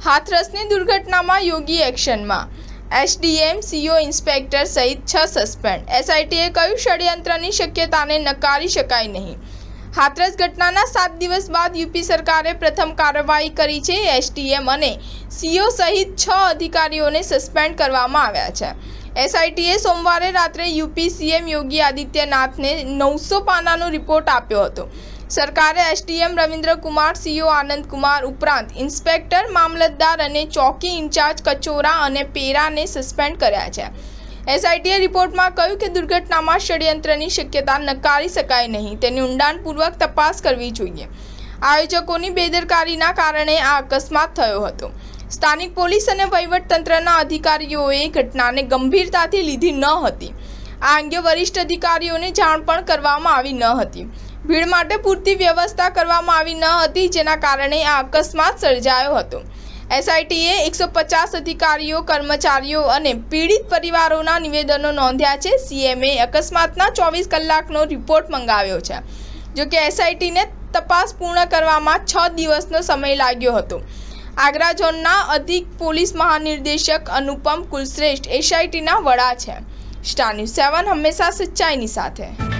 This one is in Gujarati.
હાથરસની દુર્ઘટનામાં યોગી એક્શનમાં, એસડીએમ, સીઓ, ઇન્સ્પેક્ટર સહિત 6 સસ્પેન્ડ. એસઆઈટીએ કહ્યું, ષડયંત્રની શક્યતાને નકારી શકાય નહીં. હાથરસ ઘટનાના 7 દિવસ બાદ યુપી સરકારે પ્રથમ કાર્યવાહી કરી છે. એસડીએમ અને સીઓ સહિત 6 અધિકારીઓને સસ્પેન્ડ કરવામાં આવ્યા છે. એસઆઈટીએ સોમવારે રાત્રે યુપી સીએમ યોગી આદિત્યનાથને 900 પાનાનો રિપોર્ટ આપ્યો હતો. સરકારે એસડીએમ રવિન્દ્ર કુમાર, સીઓ આનંદ કુમાર ઉપરાંત ઇન્સ્પેક્ટર, મામલતદાર અને ચોકી ઇન્ચાર્જ કચોરા અને પેરાને સસ્પેન્ડ કર્યા છે. એસઆઈટીએ રિપોર્ટમાં કહ્યું કે દુર્ઘટનામાં ષડયંત્રની શક્યતા નકારી શકાય નહીં. તેની ઊંડાણપૂર્વક તપાસ કરવી જોઈએ. આયોજકોની બેદરકારીના કારણે આ અકસ્માત થયો હતો. સ્થાનિક પોલીસ અને વહીવટતંત્રના અધિકારીઓએ ઘટનાને ગંભીરતાથી લીધી ન હતી. આ અંગે વરિષ્ઠ અધિકારીઓને જાણ પણ કરવામાં આવી ન હતી. ભીડ માટે પૂરતી વ્યવસ્થા કરવામાં આવી ન હતી, જેના કારણે આ અકસ્માત સર્જાયો હતો. એસઆઈટીએ 150 અધિકારીઓ, કર્મચારીઓ અને પીડિત પરિવારોના નિવેદનો નોંધ્યા છે. સીએમએ અકસ્માતના 24 કલાકનો રિપોર્ટ મંગાવ્યો છે. જોકે એસઆઈટીને તપાસ પૂર્ણ કરવામાં 6 દિવસનો સમય લાગ્યો હતો. આગ્રા ઝોનના અધિક પોલીસ મહાનિર્દેશક અનુપમ કુલશ્રેષ્ઠ એસઆઈટીના વડા છે. સ્ટાર ન્યૂઝ 7 હંમેશા સચ્ચાઈની સાથે.